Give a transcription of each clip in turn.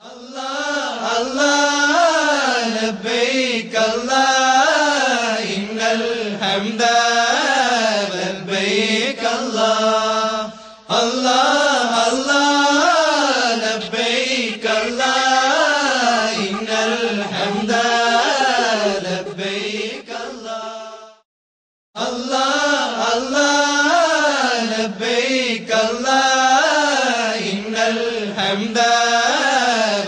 الله الله لبيك الله إن الحمد لبيك الله الله الله لبيك الله إن الحمد لبيك الله الله الله لبيك الله إن الحمد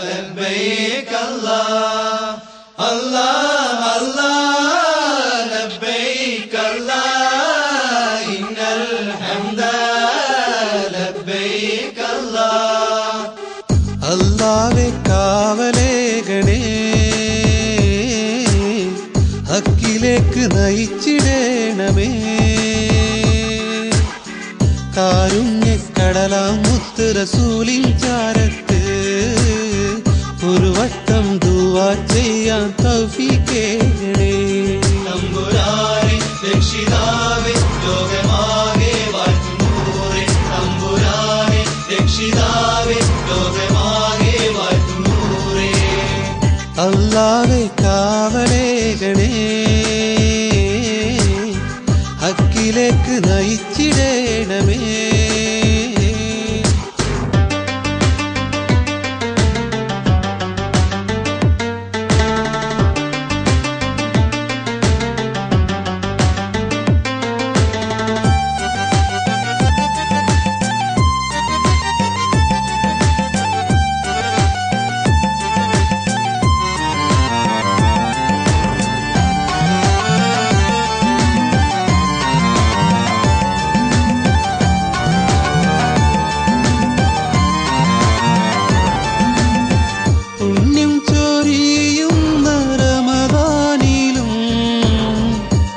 لبيك الله الله الله لبيك الله إن الحمد لبيك الله അല്ലാഹുവേ കാവലേകണേ ഹക്കിലേക്ക് നയിച്ചിടേണമേ കാരുണ്യക്കടലാം മുത്ത് റസൂലിൻ ചാരത്ത് ഒരു വട്ടം ദുആ ചെയ്യാൻ തൗഫീഖേകണേ തമ്പുരാനെ രക്ഷിതാവേ ലോകമാകെ വാഴ്ത്തുന്നൂരേ തമ്പുരാനെ രക്ഷിതാവേ ലോകമാകെ വാഴ്ത്തുന്നൂരേ അല്ലാഹുവേ കാവലേകണേ ഹക്കിലേക്ക് നയിച്ചിടേണമേ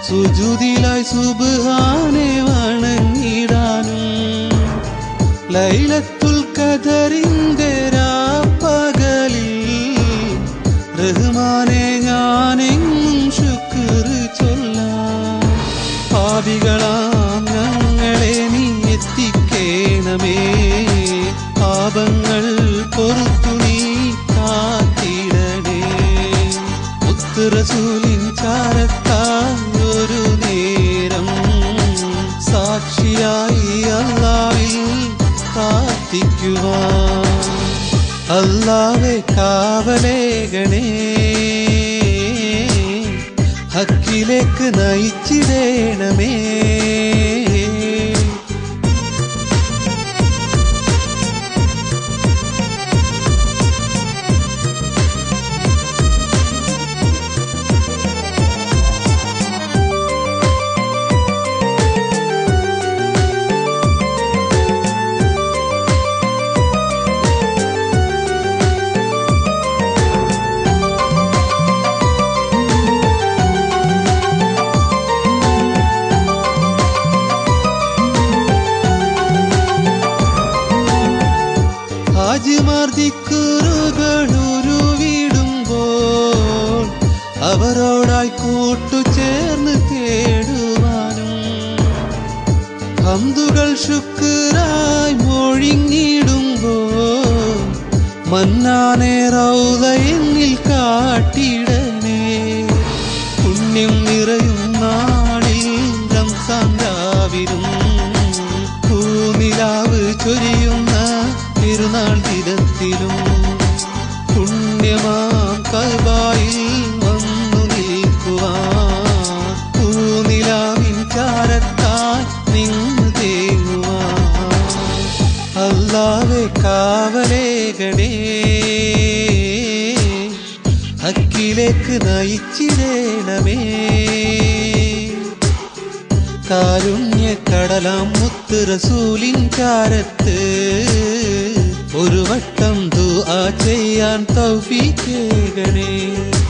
സുജൂദിലായി സുബ്ഹാനെ വണങ്ങിടാനും ലൈലത്തുൽ ഖദറിന്റെ രാപ്പകലിൽ റഹ്മാനെ ഞാനെങ്ങും ശുക്ർ ചൊല്ലാം പാപികളാം ഞങ്ങളെ നീ എത്തിക്കേണമേ പാപങ്ങൾ പൊറുത്തു നീ കാത്തിടണേ മുത്ത് റസൂലിൻ ചാരത്താൽ ഒരു നേരം സാക്ഷിയായി അല്ലാഹുവിൽ പ്രാർത്ഥിക്കുവാൻ അല്ലാഹുവേ കാവലേകണേ ഹക്കിലേക്ക് നയിച്ചിടേണമേ ഹാജിമാർ ദിക്റുകളുരുവിടുമ്പോൾ അവരോടായി കൂട്ടുചേർന്ന് തേടുവാനും ഹംദുകൾ ശുക്റായി മൊഴിഞ്ഞിടുമ്പോൾ മന്നാനെ റൗള എന്നിൽ കാട്ടിടണേ പുണ്യം നിറയും നാളിൽ റംസാൻ രാവിലും പൂനിലാവ് ചൊരിയുന്ന തിരുനാൾ ദിനത്തിലും പുണ്യമാം കഅബയിൽ വന്നു നിൽക്കുവാൻ പൂനിലാവിൻ ചാരത്താൽ നിന്ന് തേങ്ങുവാൻ അല്ലാഹുവേ കാവലേകണേ ഹക്കിലേക്ക് നയിച്ചിടേണമേ കാരുണ്യക്കടലാം മുത്ത് റസൂലിൻ ചാരത്ത് ഒരു വട്ടം ദുആ ചെയ്യാൻ തൗഫീഖേകണേ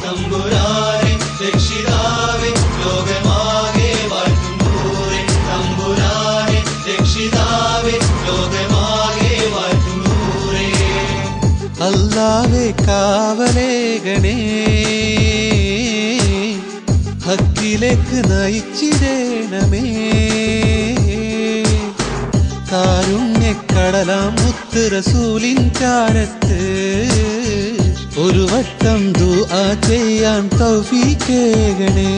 തമ്പുരാനെ രക്ഷിതാവേ ലോകമാകെ വാഴ്ത്തുന്നൂരേ തമ്പുരാനെ രക്ഷിതാവേ ലോകമാകെ വാഴ്ത്തുന്നൂരേ അല്ലാഹുവേ കാവലേകണേ ഹക്കിലേക്ക് നയിച്ചിടേണമേ കാരുണ്യക്കടലാം മുത്ത് റസൂലിൻ ചാരത്ത് ഒരു വട്ടം ദുആ ചെയ്യാൻ തൗഫീഖേകണേ.